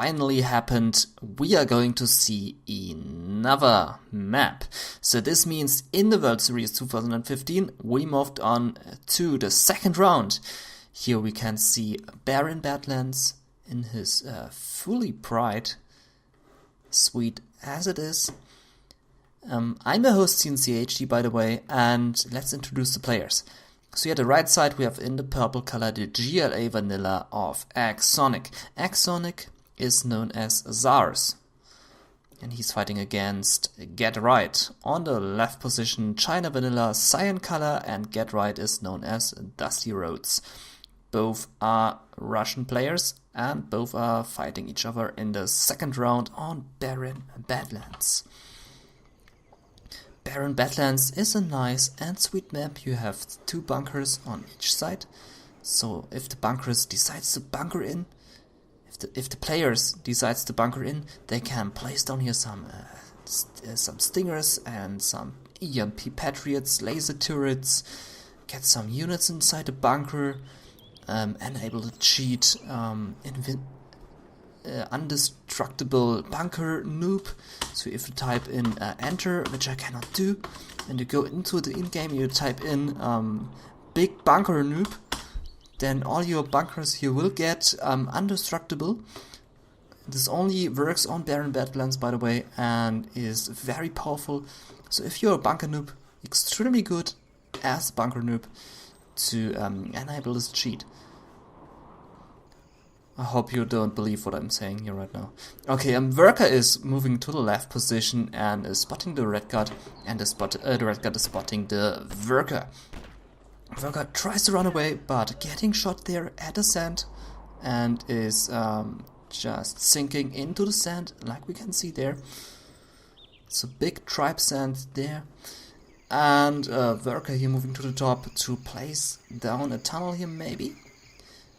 finally happened. We are going to see another map. So this means in the World Series 2015 we moved on to the second round. Here we can see Baron Badlands in his fully pride, sweet as it is. I'm the host cncHD, by the way, and let's introduce the players. So here at the right side we have in the purple color the GLA vanilla of Axonic. Axonic is known as ZaRz, and he's fighting against Get Right. On the left position, China vanilla cyan color, and Get Right is known as DustyRhodes. Both are Russian players and both are fighting each other in the second round on Baron Badlands. Baron Badlands is a nice and sweet map. You have 2 bunkers on each side. So if the bunkers decides to bunker in, if the players decides to bunker in, they can place down here some stingers and some EMP Patriots, laser turrets, get some units inside the bunker, enable the cheat undestructible bunker noob. So if you type in enter, which I cannot do, and you go into the in-game, you type in big bunker noob, then all your bunkers here will get undestructible. This only works on Baron Badlands, by the way, and is very powerful. So if you're a bunker noob, extremely good as a bunker noob to enable this cheat. I hope you don't believe what I'm saying here right now. Okay, Worker is moving to the left position and is spotting the red guard, and the red guard is spotting the Worker. Worker tries to run away, but getting shot there at the sand, and is just sinking into the sand, like we can see there. It's a big tribe sand there. And Worker here moving to the top to place down a tunnel here, maybe.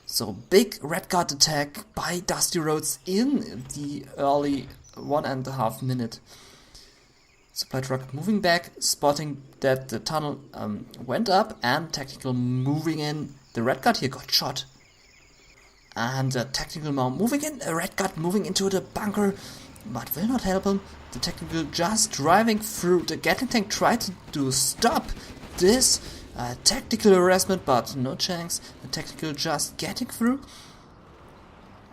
So big red guard attack by DustyRhodes in the early 1.5 minute. Supply truck moving back, spotting that the tunnel went up, and tactical moving in. The red guard here got shot. And tactical now moving in, a red guard moving into the bunker, but will not help him. The tactical just driving through. The Gatling tank tried to stop this tactical harassment, but no chance. The tactical just getting through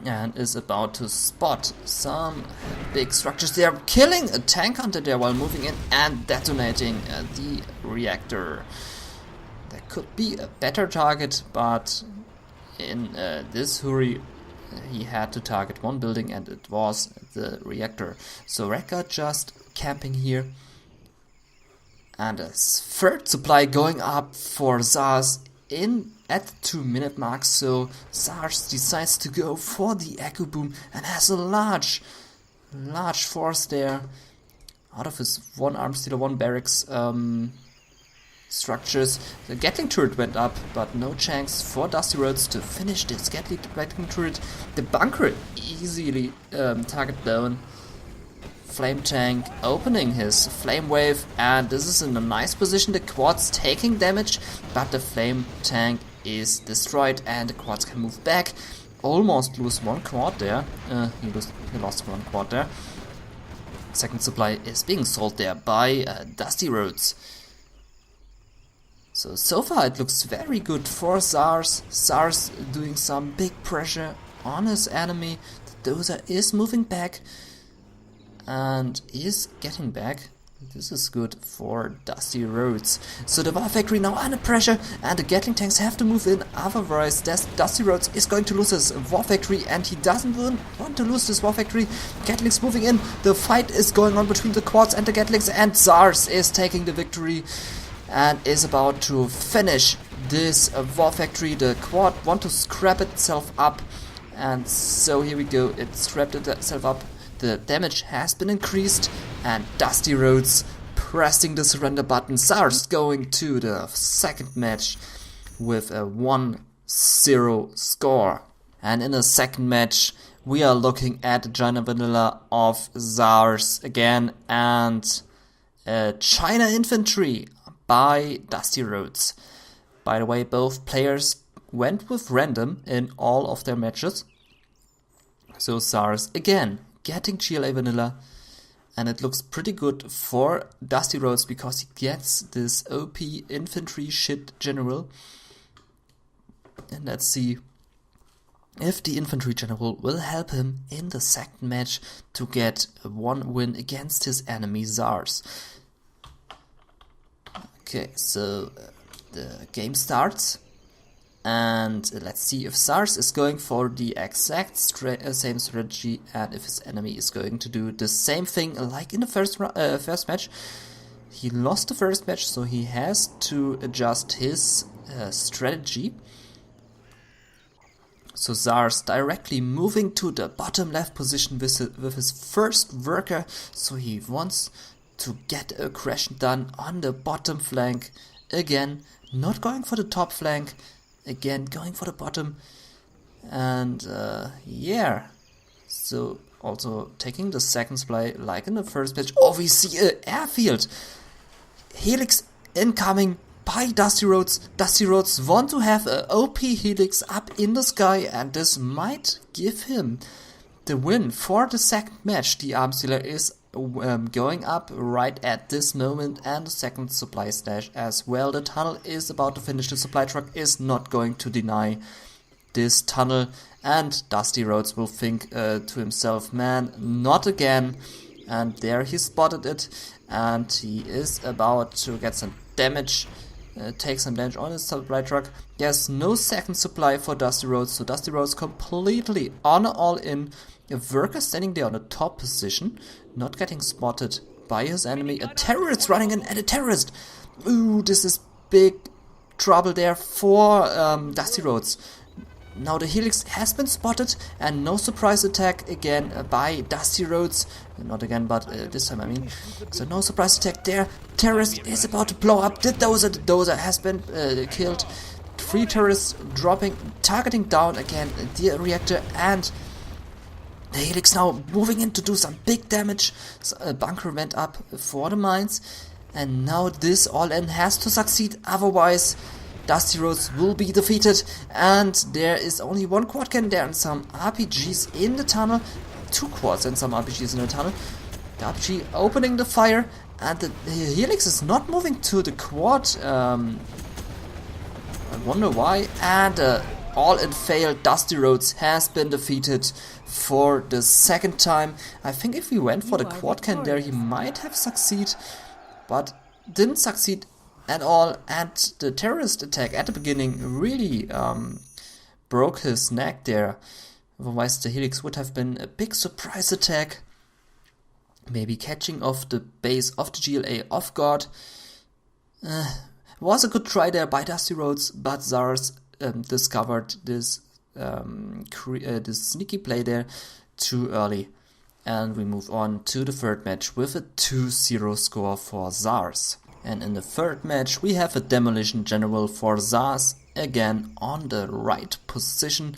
and is about to spot some big structures. They are killing a tank hunter there while moving in and detonating the reactor. There could be a better target, but in this hurry he had to target one building, and it was the reactor. So Rekka just camping here. And a third supply going up for ZaRz in at the 2-minute mark. So ZaRz decides to go for the Echo Boom and has a large force there out of his 1 arm stealer, 1 barracks structures. The Gatling turret went up, but no chance for DustyRhodes to finish this Gatling turret. The bunker easily target down. Flame tank opening his flame wave, and this is in a nice position. The quads taking damage, but the flame tank is destroyed and the quads can move back. Almost lose 1 quad there. He lost 1 quad there. Second supply is being sold there by DustyRhodes. So far it looks very good for ZaRz. ZaRz doing some big pressure on his enemy. The dozer is moving back and is getting back. This is good for DustyRhodes. So the War Factory now under pressure, and the Gatling tanks have to move in, otherwise DustyRhodes is going to lose his War Factory, and he doesn't want to lose this War Factory. Gatlings moving in, the fight is going on between the quads and the Gatlings, and ZaRz is taking the victory and is about to finish this War Factory. The quad want to scrap itself up, and so here we go, it scrapped itself up. The damage has been increased, and DustyRhodes pressing the surrender button. ZaRz going to the second match with a 1-0 score. And in the second match, we are looking at the China vanilla of ZaRz again, and China infantry by DustyRhodes. By the way, both players went with random in all of their matches. So ZaRz again getting GLA vanilla, and it looks pretty good for DustyRhodes because he gets this OP infantry shit general. And let's see if the infantry general will help him in the second match to get one win against his enemy ZaRz. Okay, so the game starts, and let's see if ZaRz is going for the exact same strategy, and if his enemy is going to do the same thing like in the first match. He lost the first match, so he has to adjust his strategy. So ZaRz directly moving to the bottom left position with his first worker, so he wants to get aggression done on the bottom flank. Again, not going for the top flank, again going for the bottom, and yeah, so also taking the second supply like in the first match. Oh, we see an airfield! Helix incoming by DustyRhodes. DustyRhodes want to have an OP Helix up in the sky, and this might give him the win for the second match. The arms dealer is going up right at this moment, and the second supply stash as well. The tunnel is about to finish. The supply truck is not going to deny this tunnel, and DustyRhodes will think to himself, man, not again. And there he spotted it, and he is about to get some damage, take some damage on his supply truck. There's no second supply for DustyRhodes, so DustyRhodes completely on all in. A worker standing there on the top position, not getting spotted by his enemy. A terrorist running in, and a terrorist! Ooh, this is big trouble there for DustyRhodes. Now the Helix has been spotted, and no surprise attack again by DustyRhodes. Not again, but this time I mean. So no surprise attack there. Terrorist is about to blow up the dozer. The dozer has been killed. 3 terrorists dropping, targeting down again the reactor, and the Helix now moving in to do some big damage. So a bunker went up for the mines, and now this all-in has to succeed, otherwise DustyRhodes will be defeated. And there is only one quad cannon there and some RPGs in the tunnel. 2 quads and some RPGs in the tunnel. The RPG opening the fire, and the Helix is not moving to the quad. I wonder why. And all-in fail. DustyRhodes has been defeated for the second time. I think if he went for the quad cannon there, he might have succeeded, but didn't succeed at all. And the terrorist attack at the beginning really broke his neck there. Otherwise the Helix would have been a big surprise attack, maybe catching off the base of the GLA off guard. Was a good try there by DustyRhodes, but ZaRz discovered this this sneaky play there too early, and we move on to the third match with a 2-0 score for ZaRz. And in the third match we have a demolition general for ZaRz, again on the right position,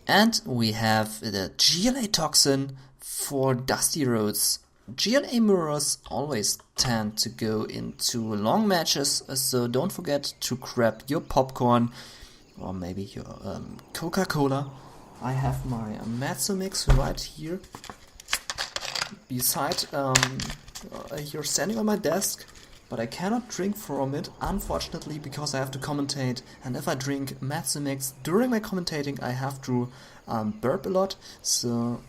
and we have the GLA toxin for DustyRhodes. GLA mirrors always tend to go into long matches, so don't forget to grab your popcorn or maybe your Coca-Cola. I have my Matzo mix right here beside you're standing on my desk, but I cannot drink from it, unfortunately, because I have to commentate, and if I drink Matzo mix during my commentating I have to burp a lot, so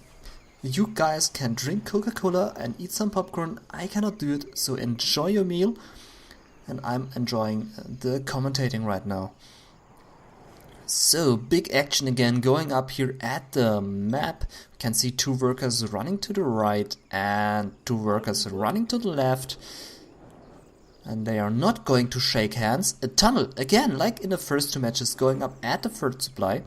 you guys can drink Coca-Cola and eat some popcorn. I cannot do it, so enjoy your meal, and I'm enjoying the commentating right now. So, big action again going up here at the map. We can see 2 workers running to the right and 2 workers running to the left. And they are not going to shake hands. A tunnel, again, like in the first 2 matches, going up at the third supply.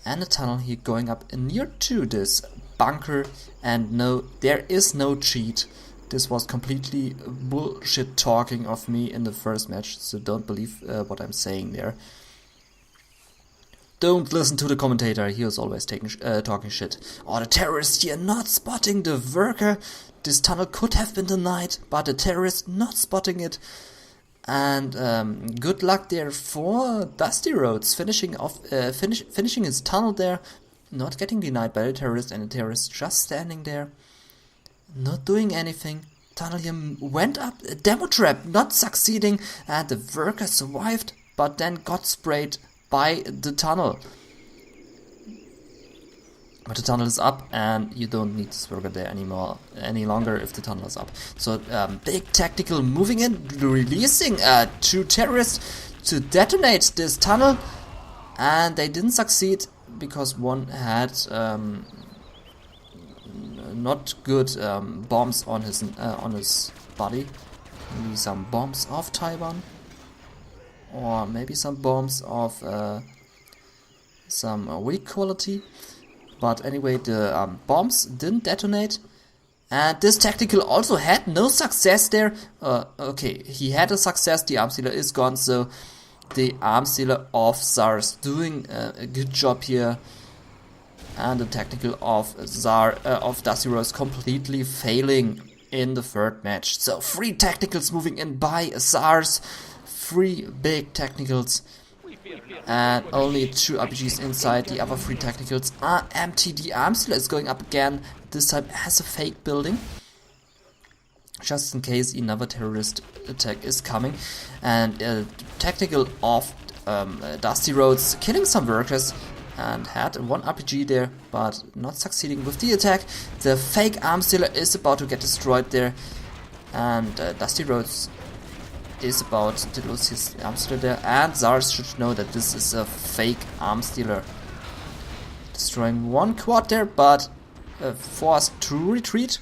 And a tunnel here going up near to this bunker. And no, there is no cheat. This was completely bullshit talking of me in the first match, so don't believe what I'm saying there. Don't listen to the commentator, he was always talking shit. Oh, the terrorist here not spotting the worker. This tunnel could have been denied, but the terrorist not spotting it. And good luck there for DustyRhodes finishing his tunnel there. not getting denied by the terrorist, and the terrorist just standing there, not doing anything. Tunnel here went up, a demo trap not succeeding, and the worker survived, but then got sprayed by the tunnel. But the tunnel is up, and you don't need this worker there any longer if the tunnel is up. So big tactical moving in, releasing 2 terrorists to detonate this tunnel, and they didn't succeed because one had not good bombs on his body. Maybe some bombs of Taiwan, or maybe some bombs of some weak quality. But anyway, the bombs didn't detonate, and this tactical also had no success there. Okay, he had a success. The arms dealer is gone, so the arms dealer of ZaRz doing a good job here, and the tactical of DustyRhodes completely failing in the third match. So 3 tacticals moving in by ZaRz, 3 big tacticals, and only 2 RPGs inside. The other 3 tacticals are empty. The arms dealer is going up again, this time as a fake building, just in case another terrorist attack is coming. And tactical of DustyRhodes killing some workers, and had 1 RPG there, but not succeeding with the attack. The fake arms dealer is about to get destroyed there, and DustyRhodes is about to lose his arms dealer there, and ZaRz should know that this is a fake arms dealer. Destroying 1 quad there, but forced to retreat.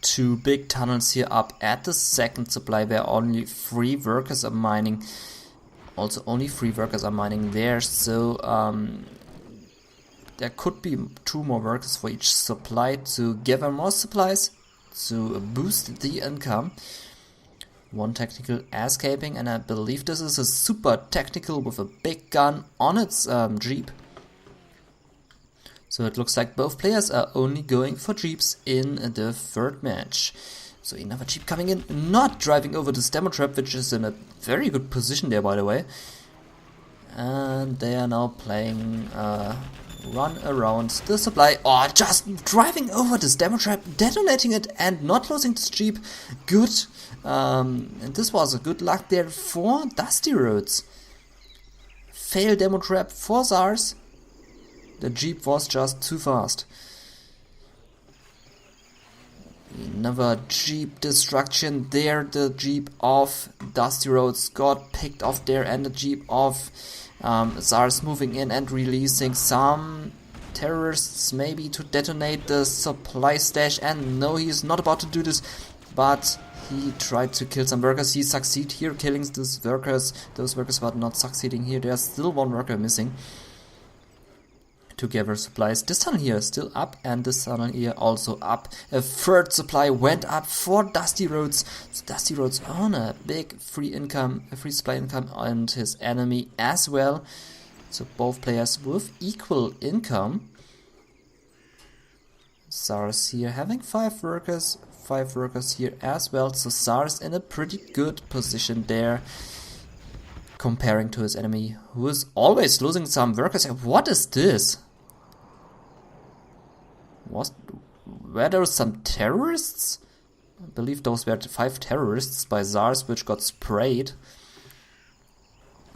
2 big tunnels here up at the second supply where only 3 workers are mining. Also only 3 workers are mining there, so there could be 2 more workers for each supply to gather more supplies to boost the income. 1 tactical escaping, and I believe this is a super tactical with a big gun on its jeep. So it looks like both players are only going for jeeps in the third match. So another jeep coming in, not driving over this demo trap, which is in a very good position there, by the way. And they are now playing run around the supply, or just driving over this demo trap, detonating it and not losing this jeep. Good. And this was a good luck there for DustyRhodes. Fail demo trap for ZaRz. The jeep was just too fast. Another jeep destruction there. The jeep of DustyRhodes got picked off there, and the jeep of ZaRz moving in and releasing some terrorists maybe to detonate the supply stash. And no, he's not about to do this, but he tried to kill some workers. He succeeded here killing those workers, but not succeeding here. There's still 1 worker missing to gather supplies. This tunnel here is still up, and this tunnel here also up. A 3rd supply went up for DustyRhodes. So DustyRhodes on a big free supply income, and his enemy as well. So both players with equal income. ZaRz here having 5 workers here as well. So ZaRz in a pretty good position there, comparing to his enemy, who is always losing some workers. What is this? Were there some terrorists? I believe those were 5 terrorists by ZaRz, which got sprayed.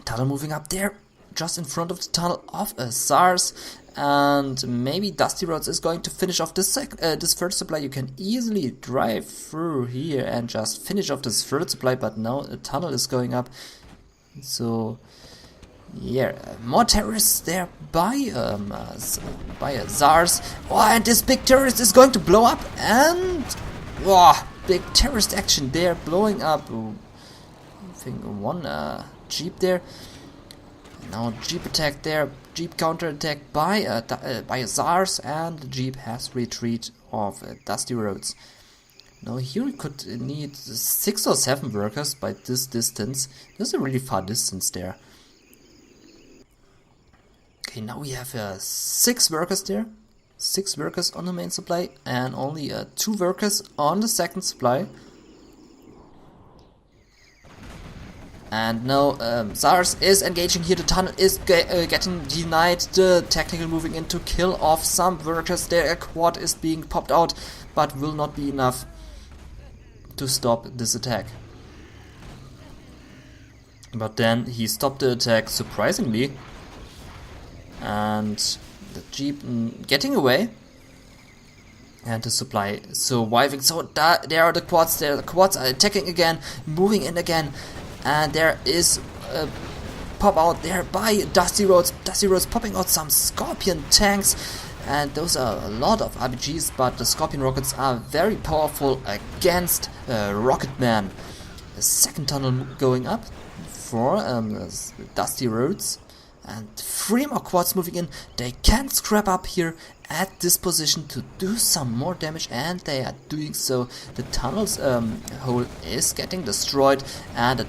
Tunnel moving up there, just in front of the tunnel of ZaRz, and maybe DustyRhodes is going to finish off this first supply. You can easily drive through here and just finish off this third supply, but now a tunnel is going up. So yeah, more terrorists there by ZaRz. Oh, and this big terrorist is going to blow up, and big terrorist action there, blowing up. I think 1 jeep there. Now jeep attack there, jeep counter attack by ZaRz, and the jeep has retreat of DustyRhodes. Now here we could need 6 or 7 workers by this distance. There's a really far distance there. Okay, now we have 6 workers there. 6 workers on the main supply, and only 2 workers on the second supply. And now ZaRz is engaging here. The tunnel is getting denied. The technical moving in to kill off some workers. Their quad is being popped out, but will not be enough to stop this attack. But then he stopped the attack surprisingly. And the Jeep getting away. And the supply surviving. So there are the quads. There the quads are attacking again, moving in again. And there is a pop out there by DustyRhodes. DustyRhodes popping out some Scorpion tanks. And those are a lot of RPGs, but the Scorpion rockets are very powerful against Rocketman. The second tunnel going up for DustyRhodes. And 3 more quads moving in. They can scrap up here at this position to do some more damage, and they are doing so. The tunnel's hole is getting destroyed, and the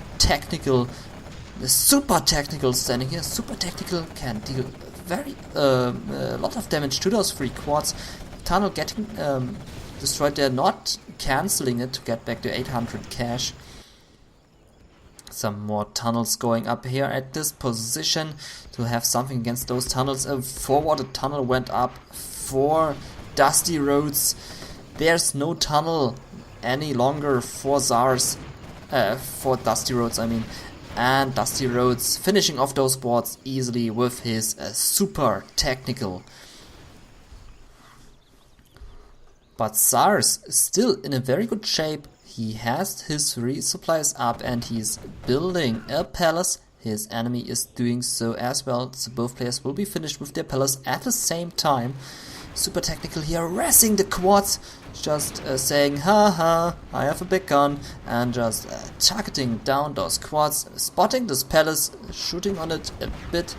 super technical standing here. Super technical can deal a lot of damage to those 3 quads. Tunnel getting destroyed. They're not canceling it to get back to 800 cash. Some more tunnels going up here at this position to have something against those tunnels. A forwarded tunnel went up for DustyRhodes. There's no tunnel any longer for ZaRz, for DustyRhodes I mean. And DustyRhodes finishing off those boards easily with his super technical. But ZaRz is still in a very good shape. He has his resupplies up and he's building a palace. His enemy is doing so as well. So both players will be finished with their palace at the same time. Super technical here, harassing the quads. Just saying, haha, I have a big gun. And just targeting down those quads. Spotting this palace, shooting on it a bit.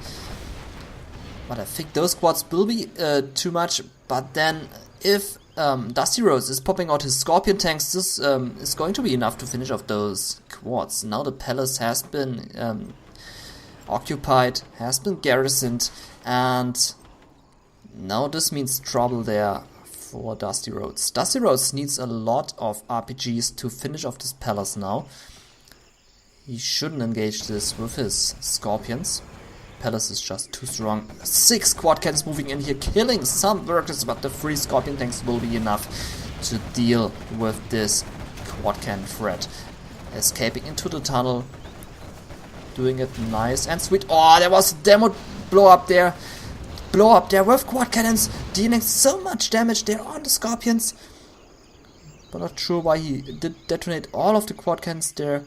But I think those quads will be too much. But then if DustyRhodes is popping out his Scorpion tanks, this is going to be enough to finish off those quads. Now the palace has been occupied, has been garrisoned, and now this means trouble there for DustyRhodes. DustyRhodes needs a lot of RPGs to finish off this palace now. He shouldn't engage this with his Scorpions. Palace is just too strong. 6 quad cannons moving in here, killing some workers, but the 3 Scorpion tanks will be enough to deal with this quad cannon threat. Escaping into the tunnel, doing it nice and sweet. Oh, there was a demo blow up there with quad cannons, dealing so much damage there on the Scorpions. But not sure why he did detonate all of the quad cannons there.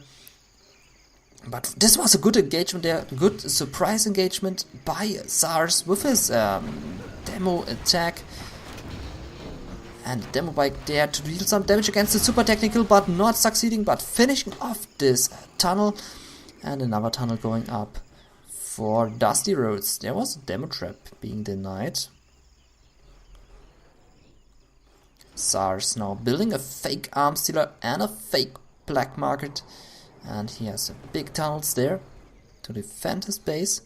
But this was a good engagement there, good surprise engagement by ZaRz with his demo attack. And the demo bike there to deal some damage against the super technical, but not succeeding, but finishing off this tunnel. And another tunnel going up for DustyRhodes. There was a demo trap being denied. ZaRz now building a fake arms dealer and a fake black market. And he has big tunnels there to defend his base.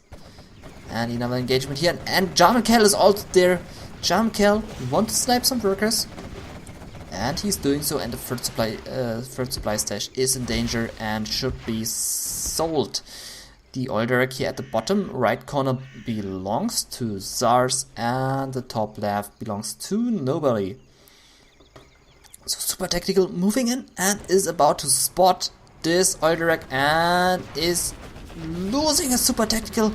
And another engagement here. And Gentool is also there. Gentool wants to snipe some workers. And he's doing so. And the third supply stash is in danger and should be sold. The oil derrick here at the bottom right corner belongs to ZaRz. And the top left belongs to nobody. So super technical moving in and is about to spot this oil derrick and is losing a super technical.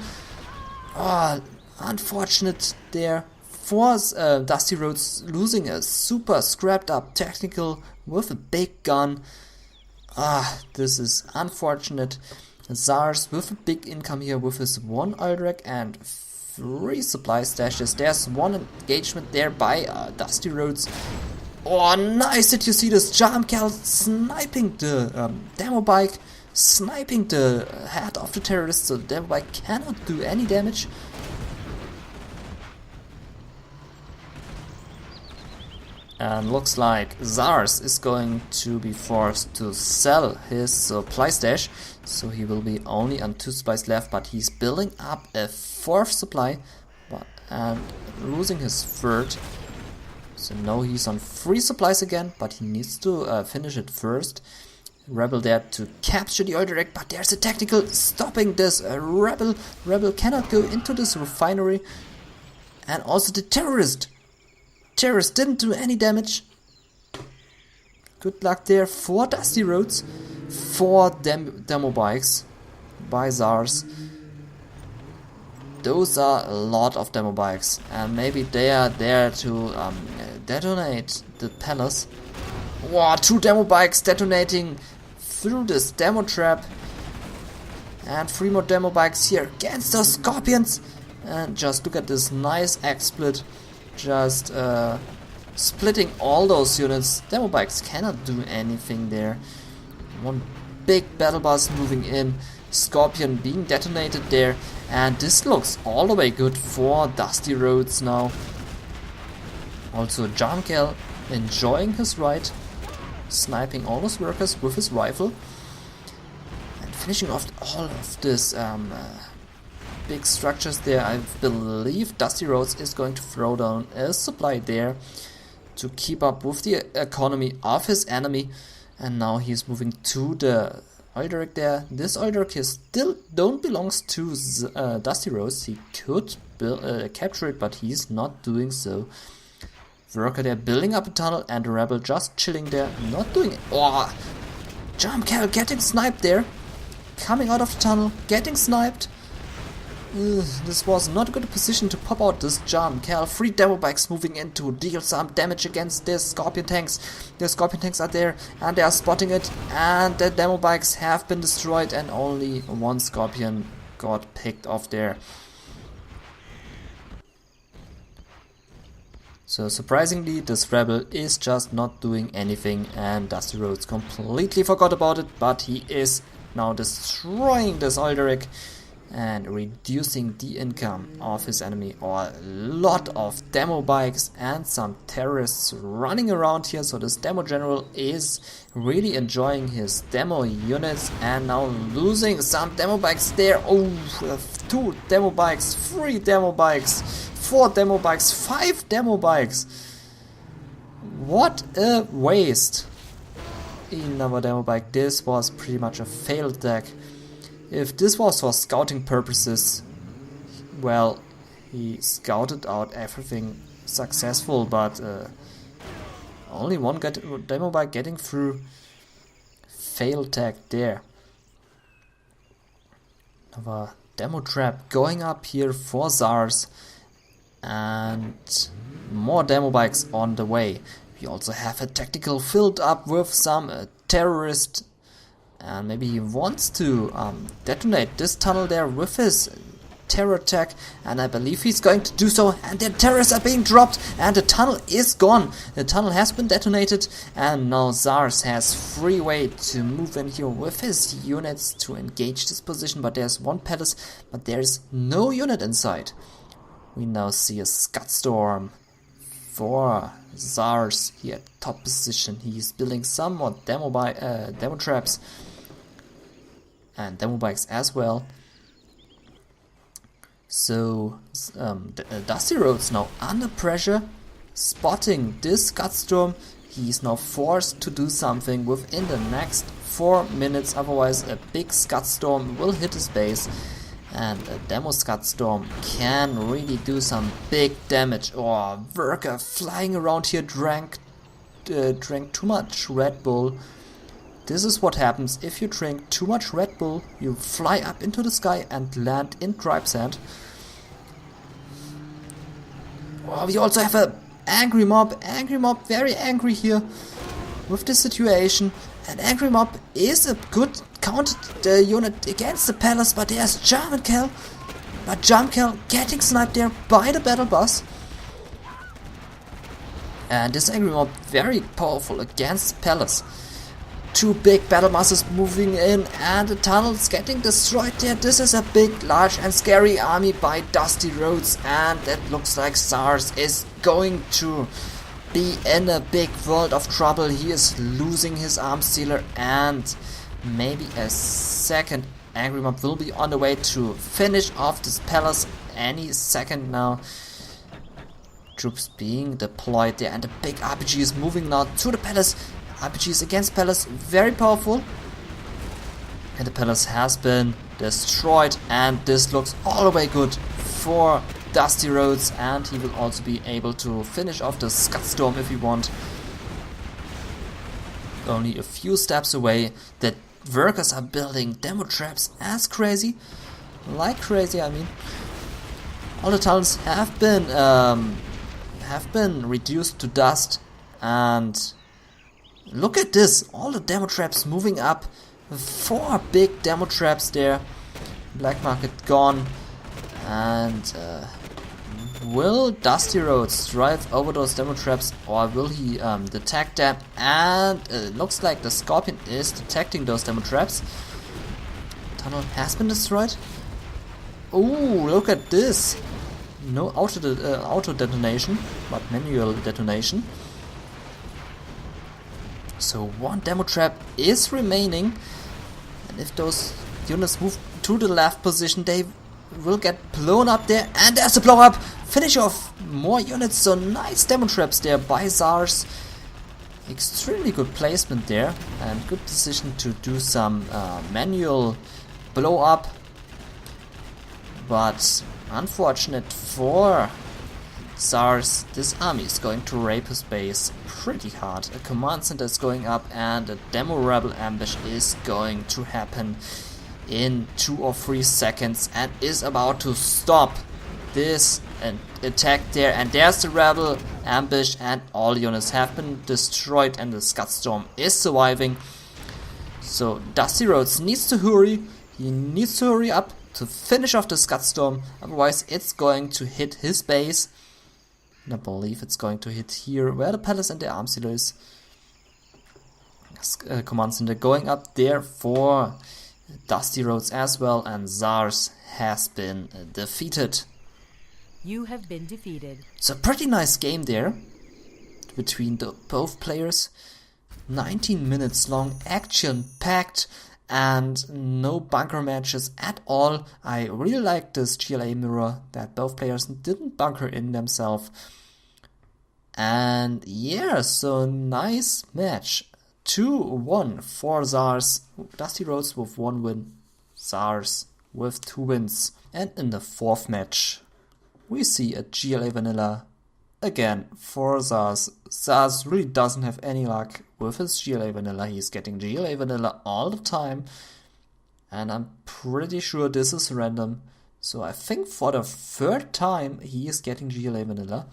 Oh, unfortunate there for DustyRhodes, losing a super scrapped up technical with a big gun. This is unfortunate. ZaRz with a big income here with his 1 oil derrick and 3 supply stashes. There's 1 engagement there by DustyRhodes. Oh, nice! Did you see this? Gentool sniping the demo bike, sniping the head of the terrorist, so the demo bike cannot do any damage. And looks like ZaRz is going to be forced to sell his supply stash, so he will be only on 2 supplies left, but he's building up a 4th supply and losing his 3rd. So now he's on 3 supplies again, but he needs to finish it first. Rebel there to capture the oil direct, but there's a technical stopping this. Rebel cannot go into this refinery. And also the terrorist didn't do any damage. Good luck there for DustyRhodes. 4 demo bikes by ZaRz. Those are a lot of demo bikes, and maybe they are there to detonate the palace. Wow, 2 demo bikes detonating through this demo trap, and 3 more demo bikes here against those scorpions. And just look at this nice X-split, just splitting all those units. Demo bikes cannot do anything there. One big battle bus moving in, Scorpion being detonated there, and this looks all the way good for DustyRhodes now. Also Gentool enjoying his ride, sniping all those workers with his rifle, and finishing off all of this big structures there. I believe DustyRhodes is going to throw down a supply there to keep up with the economy of his enemy, and now he's moving to the oil derrick there. This oil derrick here still don't belongs to DustyRhodes. He could capture it, but he's not doing so. Worker there building up a tunnel, and the rebel just chilling there, not doing it. Oh, Gentool getting sniped there, coming out of the tunnel, getting sniped. This was not a good position to pop out this Gentool. 3 demo bikes moving in to deal some damage against the Scorpion tanks. The Scorpion tanks are there and they are spotting it, and the demo bikes have been destroyed, and only 1 Scorpion got picked off there. So surprisingly, this rebel is just not doing anything, and DustyRhodes completely forgot about it, but he is now destroying this oil derrick and reducing the income of his enemy. A lot of demo bikes and some terrorists running around here, so this demo general is really enjoying his demo units, and now losing some demo bikes there. Oh, 2 demo bikes, 3 demo bikes, 4 demo bikes, 5 demo bikes. What a waste. Another demo bike. This was pretty much a failed deck. If this was for scouting purposes, well, he scouted out everything successful, but only 1 demo bike getting through. Failed tag there. Another demo trap going up here for ZaRz, and more demo bikes on the way. We also have a tactical filled up with some terrorist. And maybe he wants to detonate this tunnel there with his terror attack, and I believe he's going to do so, and the terrorists are being dropped, and the tunnel is gone. The tunnel has been detonated, and now ZaRz has free way to move in here with his units to engage this position, but there's 1 palace, but there's no unit inside. We now see a Scud Storm for ZaRz here at top position. He's building some more demo traps and demo bikes as well. So DustyRhodes now under pressure, spotting this Scud Storm. He's now forced to do something within the next 4 minutes, otherwise a big Scud Storm will hit his base, and a demo Scud Storm can really do some big damage. Oh, Worker flying around here drank too much Red Bull. This is what happens if you drink too much Red Bull. You fly up into the sky and land in tribe sand. Oh, we also have a angry mob very angry here with the situation. And angry mob is a good counter unit against the palace, but there's Gentool. But Gentool getting sniped there by the battle bus. And this angry mob very powerful against the palace. 2 big battle buses moving in, and the tunnel's getting destroyed there. This is a big, large and scary army by DustyRhodes, and it looks like ZaRz is going to be in a big world of trouble. He is losing his arms dealer, and maybe a second angry mob will be on the way to finish off this palace any second now. Troops being deployed there, and the big RPG is moving now to the palace. RPGs against Palace, very powerful. And the Palace has been destroyed, and this looks all the way good for DustyRhodes, and he will also be able to finish off the Scudstorm if he want. Only a few steps away. The workers are building demo traps as crazy. Like crazy, I mean. All the tunnels have been reduced to dust, and look at this, all the demo traps moving up. 4 big demo traps there. Black market gone, and will DustyRhodes drive over those demo traps, or will he detect them? And it looks like the Scorpion is detecting those demo traps. Tunnel has been destroyed. Oh, look at this! No auto detonation, but manual detonation. So 1 demo trap is remaining, and if those units move to the left position, they will get blown up there, and there's a blow up! Finish off more units, so nice demo traps there by ZaRz. Extremely good placement there, and good decision to do some manual blow up. But unfortunate for ZaRz, this army is going to rape his base pretty hard. A command center is going up, and a demo rebel ambush is going to happen in 2 or 3 seconds and is about to stop this attack there. And there's the rebel ambush, and all units have been destroyed, and the Scudstorm is surviving. So DustyRhodes needs to hurry. He needs to hurry up to finish off the Scudstorm, otherwise it's going to hit his base. And I believe it's going to hit here where the Palace and the arm silo is. Command center going up there for DustyRhodes as well, and ZaRz has been defeated. You have been defeated. It's a pretty nice game there between both players. 19 minutes long, action packed, and no bunker matches at all. I really like this GLA mirror that both players didn't bunker in themselves. And yeah, so nice match. 2-1 for ZaRz. DustyRhodes with 1 win, ZaRz with 2 wins. And in the 4th match, we see a GLA vanilla again for ZaRz. ZaRz really doesn't have any luck with his GLA vanilla. He's getting GLA vanilla all the time, and I'm pretty sure this is random. So I think for the 3rd time he is getting GLA vanilla,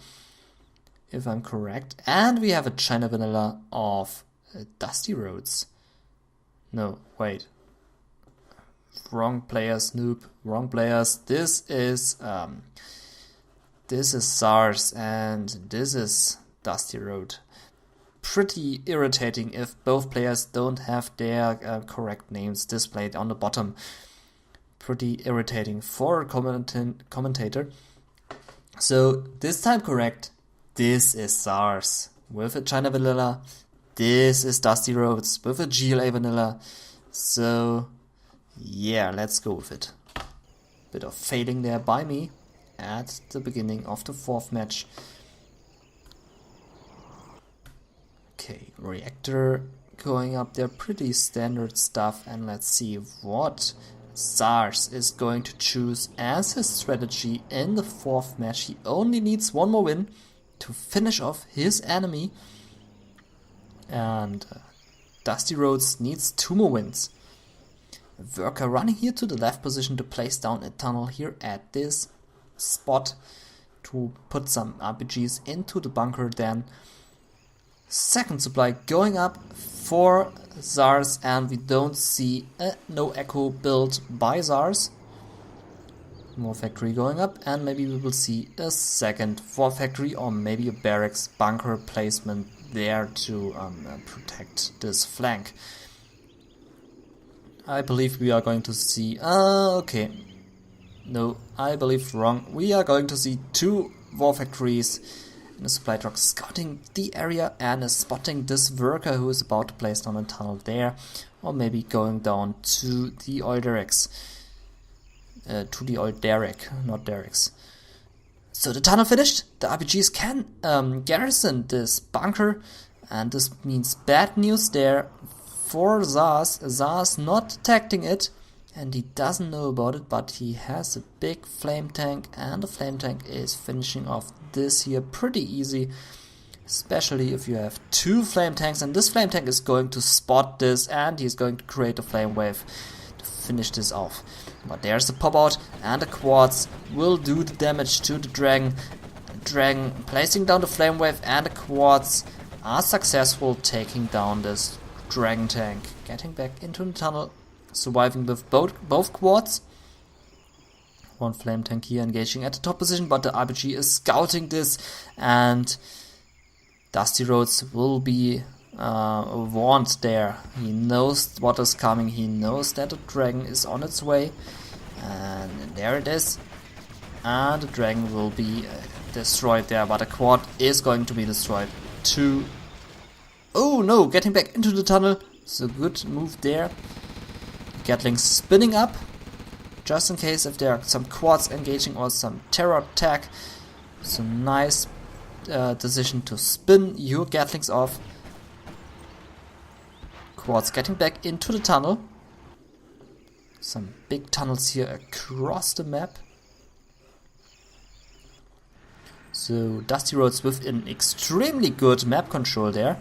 if I'm correct. And we have a China vanilla of DustyRhodes. No, wait. Wrong players, noob. Wrong players. This is ZaRz, and this is DustyRhodes. Pretty irritating if both players don't have their correct names displayed on the bottom. Pretty irritating for a commentator. So this time correct. This is ZaRz with a China vanilla. This is DustyRhodes with a GLA vanilla. So yeah, let's go with it. Bit of failing there by me at the beginning of the 4th match. Okay, reactor going up there, pretty standard stuff, and let's see what ZaRz is going to choose as his strategy in the 4th match. He only needs 1 more win to finish off his enemy, and DustyRhodes needs 2 more wins. A worker running here to the left position to place down a tunnel here at this spot to put some RPGs into the bunker. Then 2nd supply going up for ZaRz, and we don't see a no echo build by ZaRz. More factory going up, and maybe we will see a 2nd war factory, or maybe a barracks bunker placement there to protect this flank. I believe we are going to see... okay. No, I believe wrong. We are going to see 2 war factories and a supply truck scouting the area and spotting this worker who is about to place down a tunnel there, or maybe going down to the oil derricks. To the oil derrick, not derricks. So the tunnel finished. The RPGs can garrison this bunker. And this means bad news there for ZaRz. ZaRz not detecting it, and he doesn't know about it, but he has a big flame tank, and the flame tank is finishing off this here pretty easy, especially if you have 2 flame tanks, and this flame tank is going to spot this, and he's going to create a flame wave to finish this off. But there's the pop out, and the quartz will do the damage to the dragon. Dragon placing down the flame wave, and the quartz are successful taking down this dragon tank, getting back into the tunnel, surviving with both quartz. 1 flame tank here engaging at the top position, but the RPG is scouting this, and DustyRhodes will be warned there. He knows what is coming, he knows that the dragon is on its way, and there it is, and the dragon will be destroyed there, but the quad is going to be destroyed too. Oh no, getting back into the tunnel, so good move there. Gatling spinning up, just in case if there are some quads engaging or some terror attack. So nice decision to spin your Gatlings off. Quads getting back into the tunnel. Some big tunnels here across the map. So DustyRhodes with an extremely good map control there.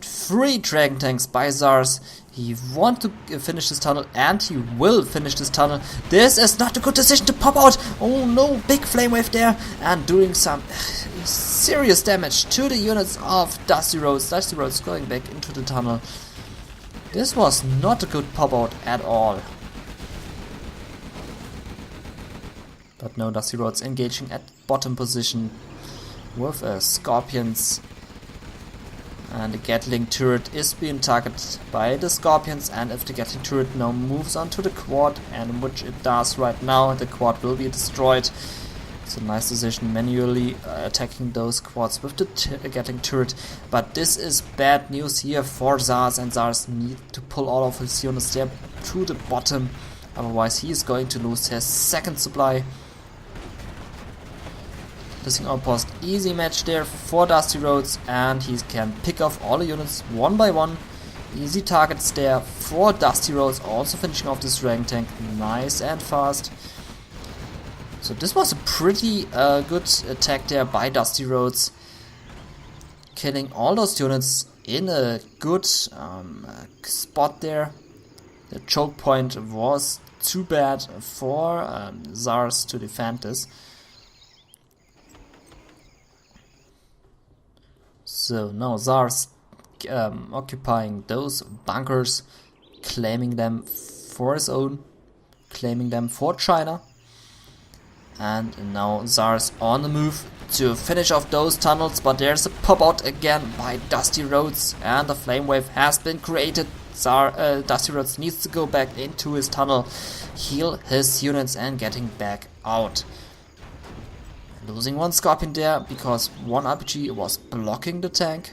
3 dragon tanks by ZaRz. He wants to finish this tunnel, and he will finish this tunnel. This is not a good decision to pop out. Oh no, big flame wave there, and doing some serious damage to the units of DustyRhodes. DustyRhodes going back into the tunnel. This was not a good pop out at all. But no, DustyRhodes engaging at bottom position with scorpions. And the Gatling turret is being targeted by the scorpions, and if the Gatling turret now moves onto the quad, and which it does right now, the quad will be destroyed. It's a nice decision manually attacking those quads with the Gatling turret, but this is bad news here for ZaRz, and ZaRz need to pull all of his units there to the bottom, otherwise he is going to lose his second supply. Missing outpost, easy match there for DustyRhodes, and he can pick off all the units one by one. Easy targets there for DustyRhodes, also finishing off this dragon tank nice and fast. So this was a pretty good attack there by DustyRhodes, killing all those units in a good spot there. The choke point was too bad for ZaRz to defend this. So now ZaRz occupying those bunkers, claiming them for his own, claiming them for China. And now ZaRz on the move to finish off those tunnels, but there's a pop out again by DustyRhodes, and the flame wave has been created. DustyRhodes needs to go back into his tunnel, heal his units, and getting back out. Losing 1 scorpion there because 1 RPG was blocking the tank.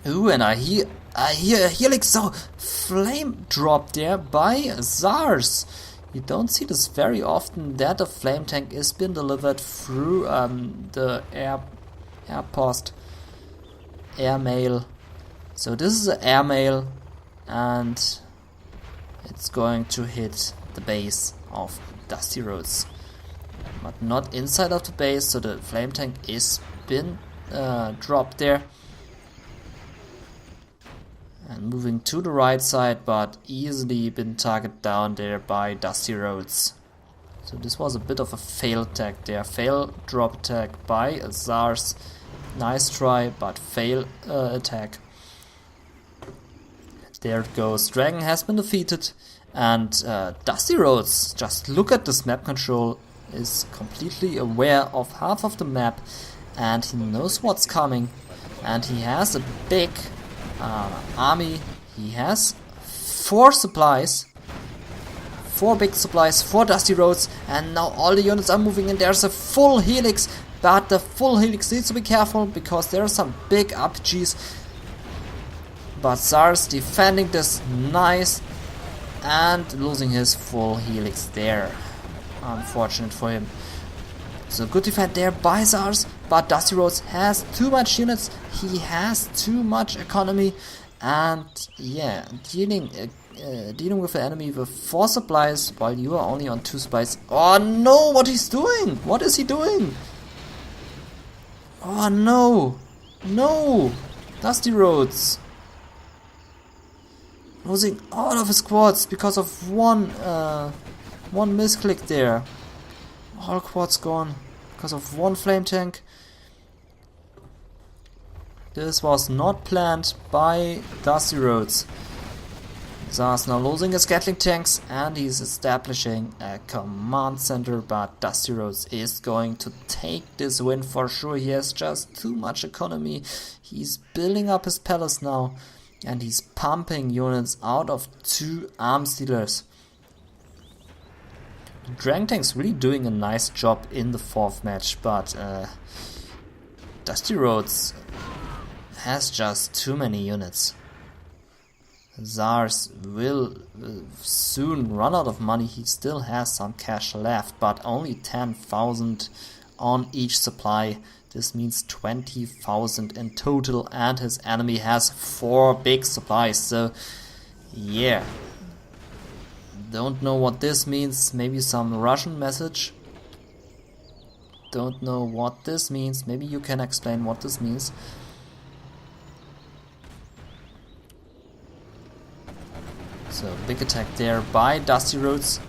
Ooh, and I hear a helix, so flame drop there by ZaRz. You don't see this very often, that a flame tank is being delivered through the air mail. So this is an air mail, and it's going to hit the base of DustyRhodes, but not inside of the base. So the flame tank is been dropped there and moving to the right side, but easily been targeted down there by DustyRhodes. So this was a bit of a fail attack there, fail drop attack by ZaRz. Nice try, but fail attack. There it goes. Dragon has been defeated, and DustyRhodes, just look at this map control, is completely aware of half of the map, and he knows what's coming, and he has a big army. He has 4 big supplies for DustyRhodes, and now all the units are moving in. There's a full helix, but the full helix needs to be careful because there are some big RPGs. But ZaRz defending this nice and losing his full helix there. Unfortunate for him. So good defense there by ZaRz, but DustyRhodes has too much units, he has too much economy, and yeah, dealing with the enemy with 4 supplies while you are only on 2 supplies. Oh no, what he's doing? What is he doing? Oh no, no, DustyRhodes losing all of his quads because of one misclick there. All quads gone because of one flame tank. This was not planned by DustyRhodes. ZaRz now losing his Gatling tanks and he's establishing a command center, but DustyRhodes is going to take this win for sure. He has just too much economy. He's building up his palace now and he's pumping units out of 2 arms dealers. The Dragon tank's really doing a nice job in the 4th match, but DustyRhodes has just too many units. ZaRz will soon run out of money. He still has some cash left, but only 10,000 on each supply. This means 20,000 in total, and his enemy has 4 big supplies. So yeah, don't know what this means. Maybe some Russian message. Don't know what this means. Maybe you can explain what this means. So big attack there by DustyRhodes,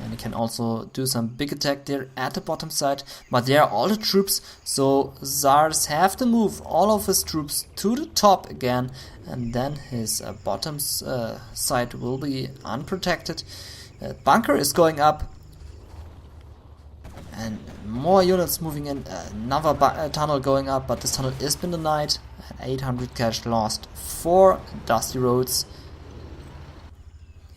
and he can also do some big attack there at the bottom side, but there are all the troops, so ZaRz have to move all of his troops to the top again, and then his bottom side will be unprotected. Bunker is going up, and more units moving in. Another tunnel going up, but this tunnel is been denied. 800 cash lost for DustyRhodes.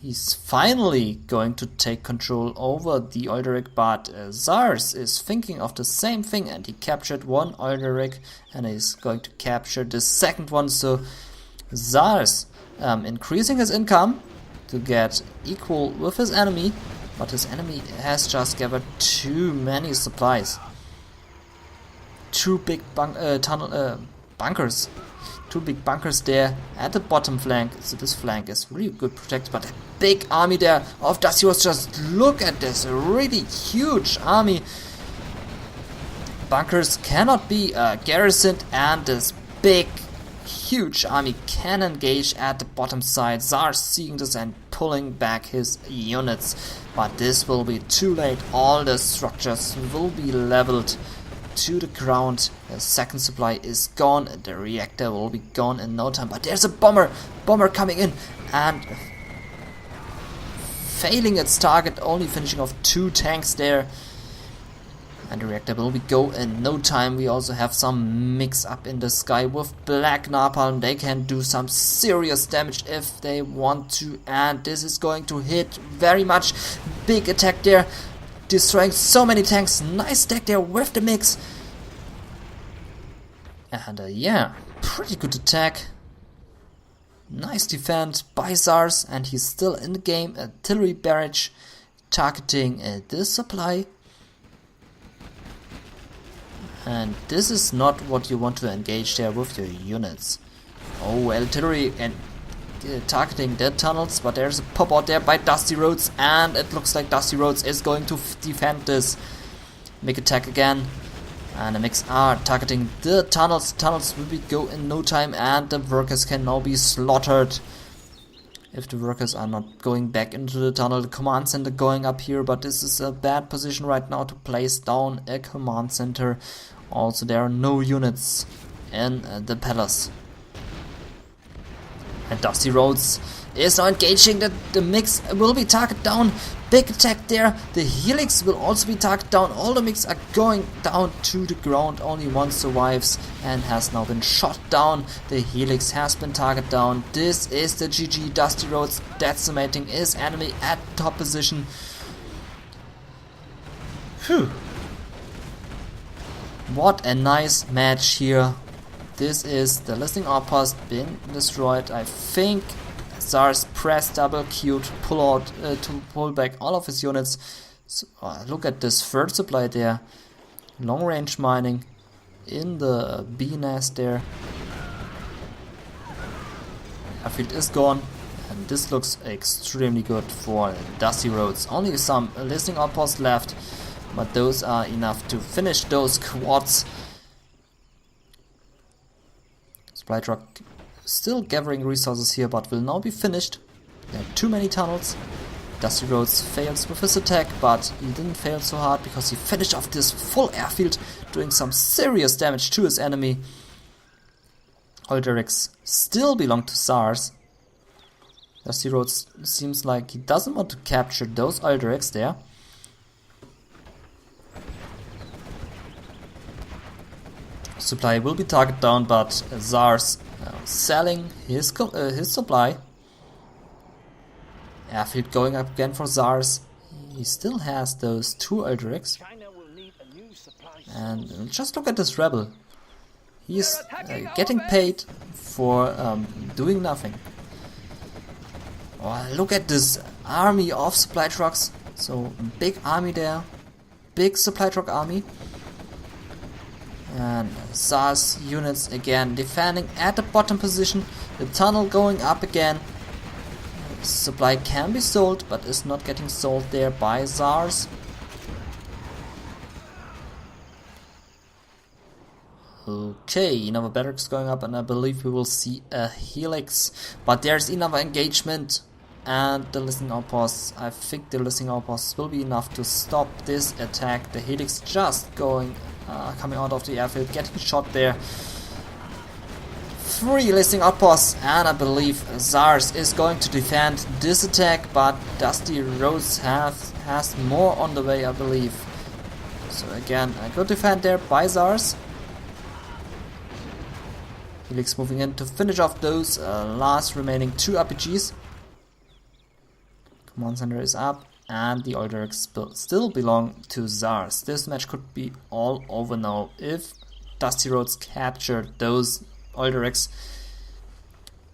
He's finally going to take control over the Oilderic, but ZaRz is thinking of the same thing, and he captured 1 Oilderic and is going to capture the 2nd one. So ZaRz increasing his income to get equal with his enemy, but his enemy has just gathered too many supplies. 2 big bunkers. 2 big bunkers there at the bottom flank, so this flank is really good protected, but a big army there of DustyRhodes. Just look at this, a really huge army. Bunkers cannot be garrisoned, and this big, huge army can engage at the bottom side. ZaRz seeing this and pulling back his units, but this will be too late. All the structures will be leveled to the ground. The 2nd supply is gone, the reactor will be gone in no time, but there's a bomber coming in and failing its target, only finishing off 2 tanks there, and the reactor will be go in no time. We also have some mix up in the sky with black napalm. They can do some serious damage if they want to, and this is going to hit very much. Big attack there, destroying so many tanks. Nice attack there with the mix. And yeah, pretty good attack. Nice defense by ZaRz, and he's still in the game. Artillery barrage targeting this supply. And this is not what you want to engage there with your units. Oh, artillery and targeting the tunnels, but there's a pop out there by DustyRhodes, and it looks like DustyRhodes is going to defend this. Big attack again, and the mix are targeting the tunnels. Tunnels will be go in no time, and the workers can now be slaughtered. If the workers are not going back into the tunnel, the command center going up here, but this is a bad position right now to place down a command center. Also, there are no units in the palace. And DustyRhodes is now engaging. The mix will be targeted down. Big attack there. The helix will also be targeted down. All the mix are going down to the ground. Only 1 survives and has now been shot down. The helix has been targeted down. This is the GG. DustyRhodes decimating his enemy at top position. Phew. What a nice match here. This is the listening outpost being destroyed. I think ZaRz pressed double Q to pull back all of his units. So, look at this 3rd supply there. Long range mining in the bee nest there. Airfield is gone, and this looks extremely good for DustyRhodes. Only some listening outposts left, but those are enough to finish those quads. Supply truck still gathering resources here, but will now be finished. There are too many tunnels. DustyRhodes fails with his attack, but he didn't fail so hard because he finished off this full airfield, doing some serious damage to his enemy. Oil derricks still belong to ZaRz. DustyRhodes seems like he doesn't want to capture those oil derricks there. Supply will be target down, but ZaRz selling his supply. Airfield going up again for ZaRz. He still has those 2 oil derricks. And just look at this rebel. He's getting paid for doing nothing. Oh, look at this army of supply trucks. So, big army there. Big supply truck army. And ZaRz units again defending at the bottom position. The tunnel going up again. Supply can be sold, but is not getting sold there by ZaRz. Okay, another barracks going up, and I believe we will see a helix. But there's another engagement, and the listening outposts. I think the listening outposts will be enough to stop this attack. The helix just coming out of the airfield, getting shot there. 3 listening outposts, and I believe ZaRz is going to defend this attack, but DustyRhodes has more on the way, I believe. So again, a good defend there by ZaRz. Helix moving in to finish off those last remaining 2 RPGs. Command center is up, and the oil derricks still belong to ZaRz. This match could be all over now if DustyRhodes captured those oil derricks.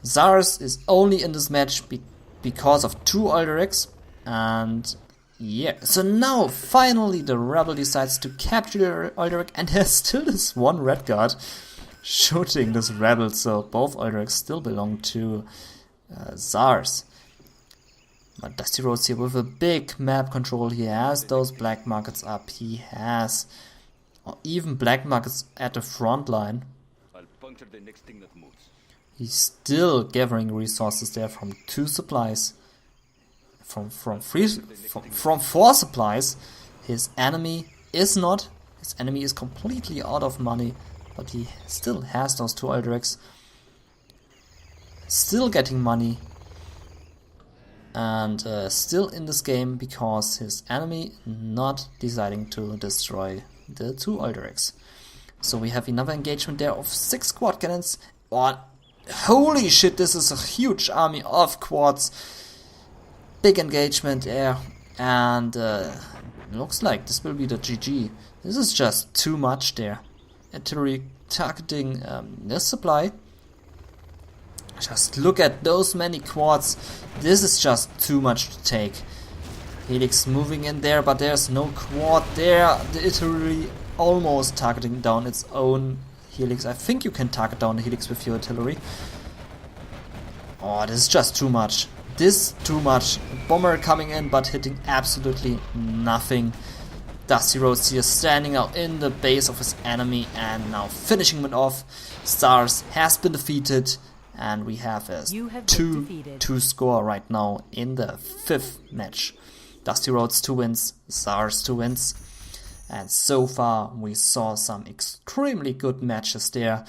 ZaRz is only in this match because of 2 oil derricks, and yeah, so now finally the rebel decides to capture the oil derrick, and there's still this one red guard shooting this rebel, so both oil derricks still belong to ZaRz. But DustyRhodes here with a big map control, he has those black markets up, he has even black markets at the front line. He's still gathering resources there from 2 supplies, from 4 supplies. His enemy is not. His enemy is completely out of money, but he still has those 2 oil derricks. Still getting money, and still in this game because his enemy not deciding to destroy the 2 oil derricks. So we have another engagement there of 6 quad cannons. Oh, holy shit, this is a huge army of quads. Big engagement there, and looks like this will be the GG. This is just too much there. Artillery targeting this supply. Just look at those many quads. This is just too much to take. Helix moving in there, but there's no quad there. The artillery almost targeting down its own helix. I think you can target down the helix with your artillery. Oh, this is just too much. This too much. Bomber coming in, but hitting absolutely nothing. DustyRhodes here standing out in the base of his enemy and now finishing him off. ZaRz has been defeated, and we have a 2-2 score right now in the 5th match. DustyRhodes 2 wins, ZaRz 2 wins. And so far we saw some extremely good matches there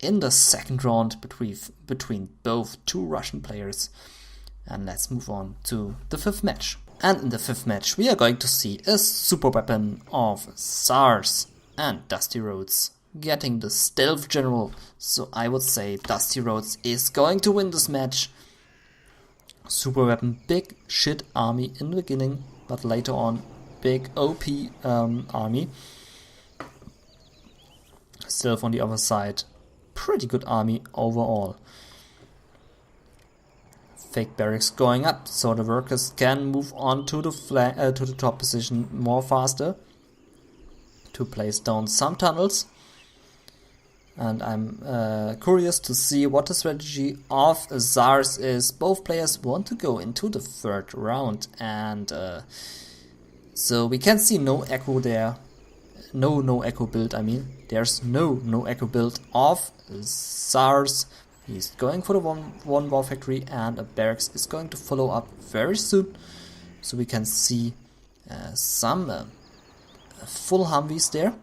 in the 2nd round between both 2 Russian players. And let's move on to the 5th match. And in the 5th match we are going to see a super weapon of ZaRz and DustyRhodes getting the stealth general. So I would say DustyRhodes is going to win this match. Super weapon, big shit army in the beginning, but later on big OP army. Stealth on the other side, pretty good army overall. Fake barracks going up, so the workers can move on to the top position more faster to place down some tunnels. And I'm curious to see what the strategy of ZaRz is. Both players want to go into the third round, and so we can see no echo there. No echo build, I mean. There's no echo build of ZaRz. He's going for the one war factory, and a barracks is going to follow up very soon. So we can see some full Humvees there.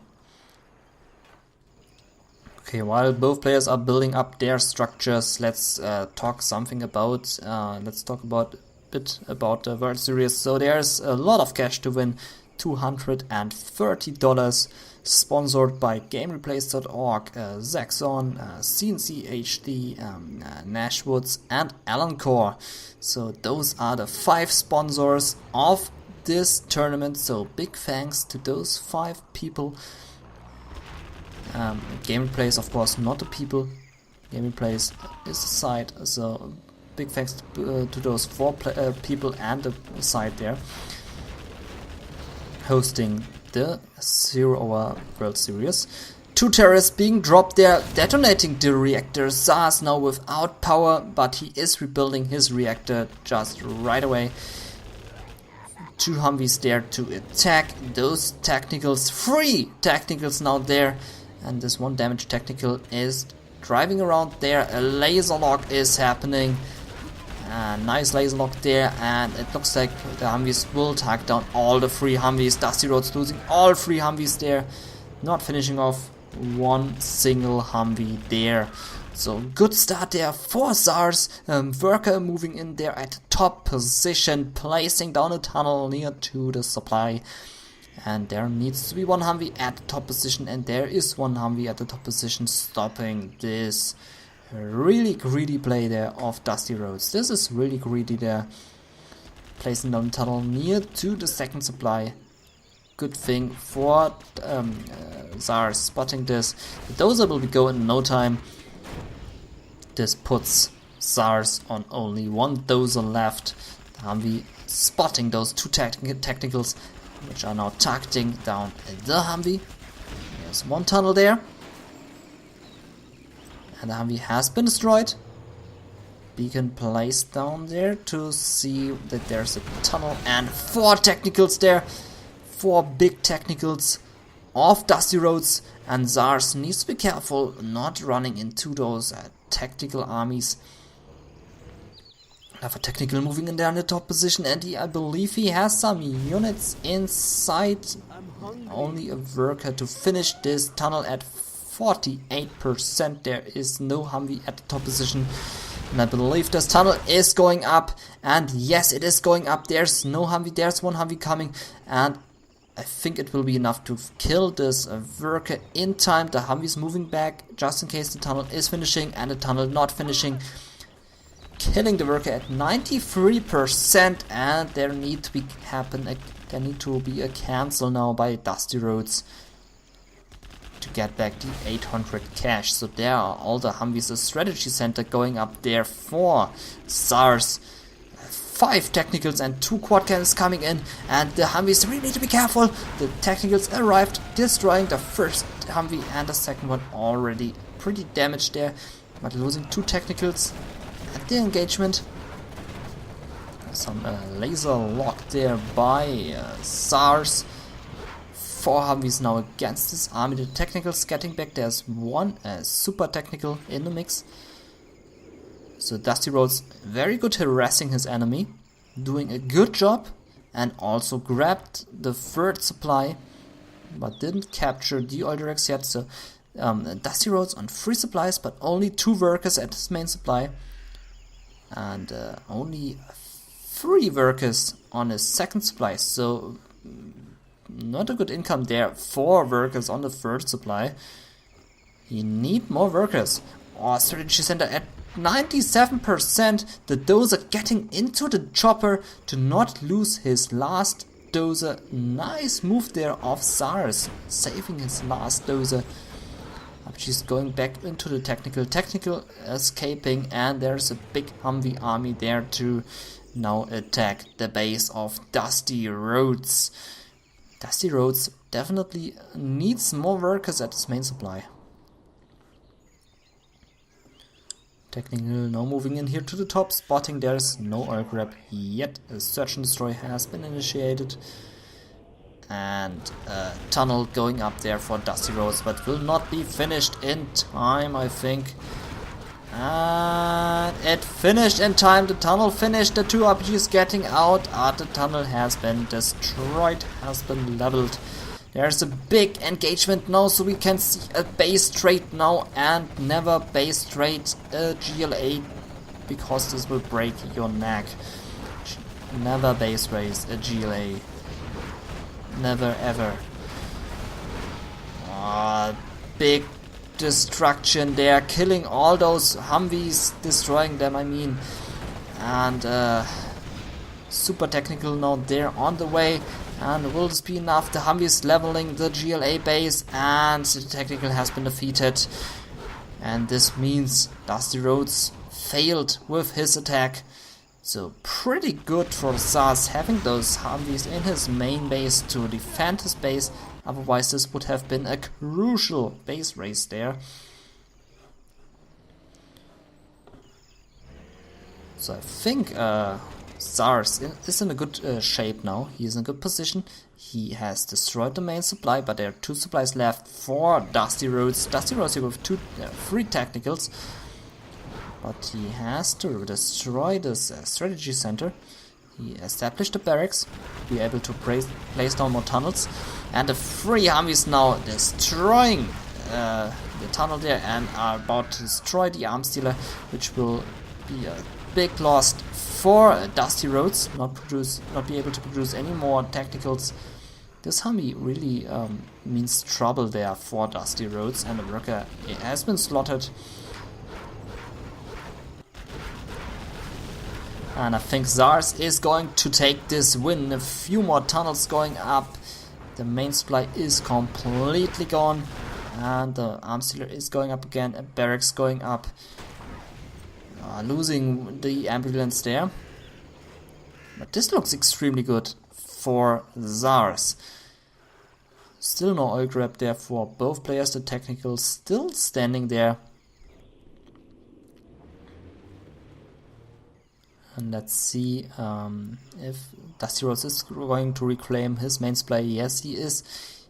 Okay, while both players are building up their structures, let's talk about a bit about the World Series. So there's a lot of cash to win, $230, sponsored by GameReplays.org, Zaxxon, cncHD, Nashwoods, and Alancore. So those are the 5 sponsors of this tournament. So big thanks to those 5 people. Game Replays, of course, not the people. Game Replays is the site, so big thanks to those 4 people and the site there hosting the 0-hour World Series. 2 terrorists being dropped there, detonating the reactor. ZaRz now without power, but he is rebuilding his reactor just right away. 2 Humvees there to attack those technicals. 3 technicals now there. And this 1 damage technical is driving around there. A laser lock is happening. Nice laser lock there, and it looks like the Humvees will take down all the 3 Humvees. DustyRhodes losing all 3 Humvees there. Not finishing off 1 single Humvee there. So good start there for ZaRz. Worker moving in there at the top position, placing down a tunnel near to the supply. And there needs to be 1 Humvee at the top position, and there is 1 Humvee at the top position, stopping this really greedy play there of DustyRhodes. This is really greedy there, placing down the tunnel near to the second supply. Good thing for ZaRz spotting this. The dozer will be going in no time. This puts ZaRz on only 1 dozer left. The Humvee spotting those 2 technicals, which are now targeting down the Humvee. There's 1 tunnel there. And the Humvee has been destroyed. Beacon placed down there to see that there's a tunnel, and 4 technicals there. 4 big technicals of DustyRhodes, and ZaRz needs to be careful not running into those tactical armies. Another technical moving in there in the top position, and I believe he has some units inside. Only a worker to finish this tunnel at 48%. There is no Humvee at the top position, and I believe this tunnel is going up, and yes, it is going up. There's no Humvee, there's 1 Humvee coming, and I think it will be enough to kill this worker in time. The Humvee's moving back just in case the tunnel is finishing, and the tunnel not finishing, killing the worker at 93%, and there need to be a cancel now by DustyRhodes to get back the 800 cash. So there are all the Humvees, a strategy center going up there for ZaRz. 5 technicals and 2 quad cannons coming in, and the Humvees really need to be careful. The technicals arrived, destroying the first Humvee, and the second one already pretty damaged there, but losing 2 technicals at the engagement. Some laser lock there by ZaRz. 4 Humvees now against this army. The technicals getting back. There's 1 super technical in the mix. So DustyRhodes very good harassing his enemy, doing a good job, and also grabbed the 3rd supply, but didn't capture the Olderex yet. So DustyRhodes on 3 supplies, but only 2 workers at his main supply, and only 3 workers on his second supply. So not a good income there. 4 workers on the 3rd supply. He need more workers. Strategy center at 97%. The dozer getting into the chopper to not lose his last dozer. Nice move there of ZaRz, saving his last dozer. She's going back into the technical escaping, and there's a big Humvee army there to now attack the base of DustyRhodes. DustyRhodes definitely needs more workers at his main supply. Technical now moving in here to the top, spotting there's no oil grab yet. A search and destroy has been initiated. And a tunnel going up there for DustyRhodes, but will not be finished in time, I think. And it finished in time. The tunnel finished. The two RPGs getting out. The tunnel has been destroyed, has been leveled. There's a big engagement now, so we can see a base trade now, and never base trade a GLA, because this will break your neck. Never base raise a GLA. Never ever. Big destruction there, killing all those Humvees, destroying them, I mean. And super technical now, they're on the way. And will this be enough? The Humvees leveling the GLA base, and the technical has been defeated. And this means DustyRhodes failed with his attack. So pretty good for ZaRz having those Humvees in his main base to defend his base. Otherwise this would have been a crucial base race there. So I think ZaRz is in a good shape now. He is in a good position. He has destroyed the main supply, but there are 2 supplies left for DustyRhodes. DustyRhodes here with 3 technicals. But he has to destroy this strategy center. He established the barracks, be able to place down more tunnels. And the 3 Humvees now destroying the tunnel there and are about to destroy the arms dealer, which will be a big loss for DustyRhodes. Not be able to produce any more technicals. This Humvee really means trouble there for DustyRhodes, and the worker has been slaughtered. And I think ZaRz is going to take this win. A few more tunnels going up. The main supply is completely gone. And the arms dealer is going up again. A barracks going up. Losing the ambulance there. But this looks extremely good for ZaRz. Still no oil grab there for both players. The technical still standing there. And let's see if DustyRhodes is going to reclaim his main supply. Yes, he is.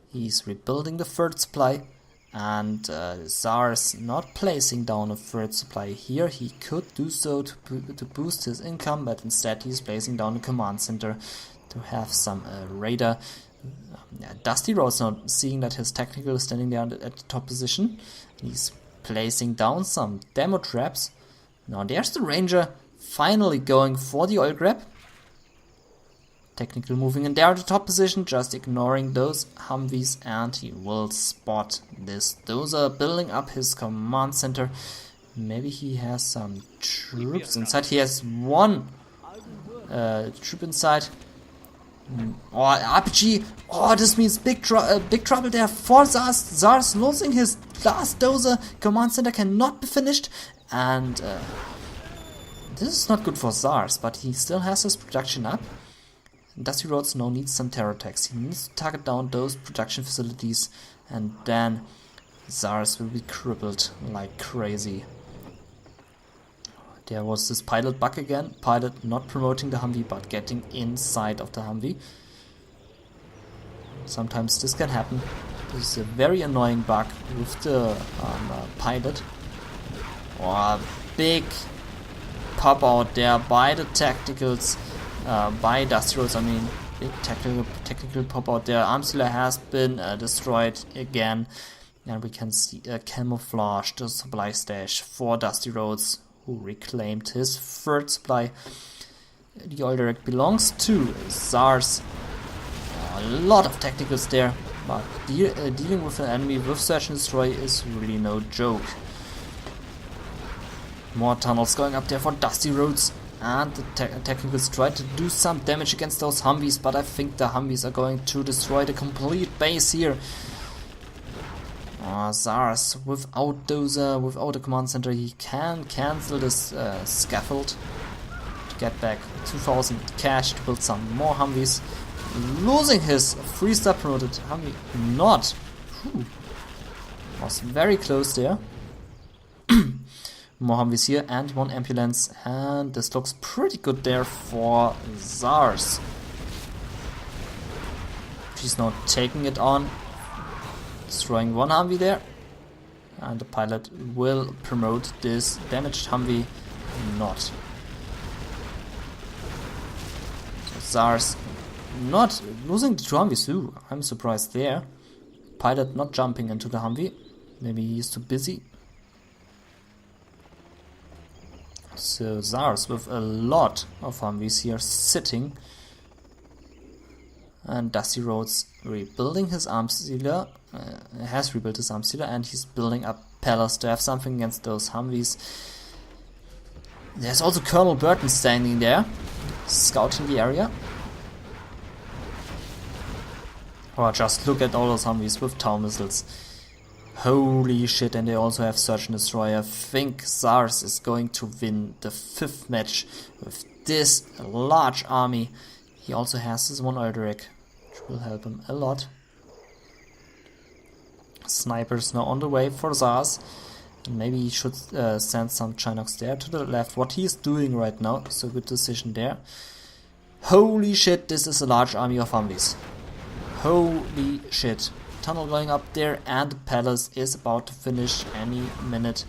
He's rebuilding the 3rd supply. And ZaRz not placing down a 3rd supply here. He could do so to boost his income, but instead he's placing down a command center to have some radar. DustyRhodes now seeing that his technical is standing there at the top position. He's placing down some demo traps. Now there's the ranger. Finally going for the oil grab. Technical moving in there at the top position, just ignoring those Humvees, and he will spot this dozer building up his command center. Maybe he has some troops inside. He has 1 troop inside. RPG. This means big trouble there for ZaRz. ZaRz losing his last dozer. Command center cannot be finished, and this is not good for ZaRz, but he still has his production up. DustyRhodes now needs some terror attacks. He needs to target down those production facilities, and then ZaRz will be crippled like crazy. There was this pilot bug again. Pilot not promoting the Humvee, but getting inside of the Humvee. Sometimes this can happen. This is a very annoying bug with the pilot. Big pop out there by the technicals, by DustyRhodes. I mean, big technical pop out there. Arms dealer has been destroyed again, and we can see a camouflaged supply stash for DustyRhodes, who reclaimed his 3rd supply. The oil direct belongs to ZaRz. A lot of technicals there, but dealing with an enemy with search and destroy is really no joke. More tunnels going up there for DustyRhodes, and the technicals try to do some damage against those Humvees, but I think the Humvees are going to destroy the complete base here. ZaRz without a command center, he can cancel this scaffold to get back 2000 cash to build some more Humvees. Losing his 3-star promoted Humvee. Was very close there. More Humvees here and one ambulance, and this looks pretty good there for ZaRz. She's now taking it on, destroying one Humvee there, and the pilot will promote this damaged Humvee not. So ZaRz not losing the two Humvees. Ooh, I'm surprised there. Pilot not jumping into the Humvee. Maybe he's too busy. So ZaRz with a lot of Humvees here sitting. And DustyRhodes rebuilding his arms dealer. Has rebuilt his arms dealer, and he's building up palace to have something against those Humvees. There's also Colonel Burton standing there, scouting the area. Oh, just look at all those Humvees with tower missiles. Holy shit, and they also have Search and Destroy. I think ZaRz is going to win the 5th match with this large army. He also has this one Elderic, which will help him a lot. Snipers now on the way for ZaRz. And maybe he should send some Chinooks there to the left. What he's doing right now, so good decision there. Holy shit, this is a large army of Humvees. Holy shit. Tunnel going up there, and the palace is about to finish any minute.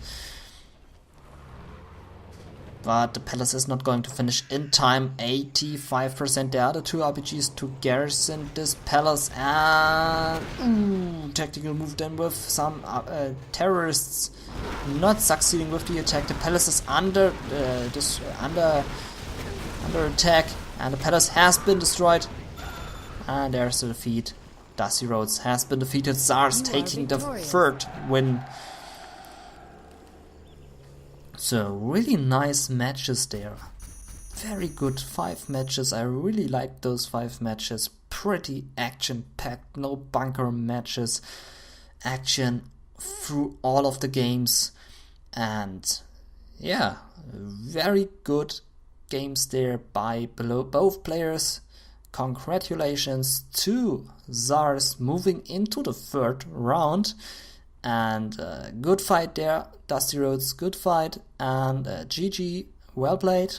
But the palace is not going to finish in time. 85%. There are the 2 RPGs to garrison this palace, and tactical move then with some terrorists not succeeding with the attack. The palace is under attack, and the palace has been destroyed. And there's the defeat. DustyRhodes has been defeated. ZaRz taking the 3rd win. So really nice matches there. Very good 5 matches. I really liked those 5 matches. Pretty action-packed, no bunker matches. Action through all of the games. And yeah, very good games there by both players. Congratulations to ZaRz moving into the 3rd round. And good fight there, DustyRhodes, good fight. And GG, well played.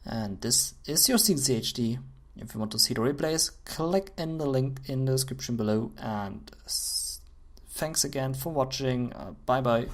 And this is your cncHD. If you want to see the replays, click in the link in the description below. And thanks again for watching. Bye bye.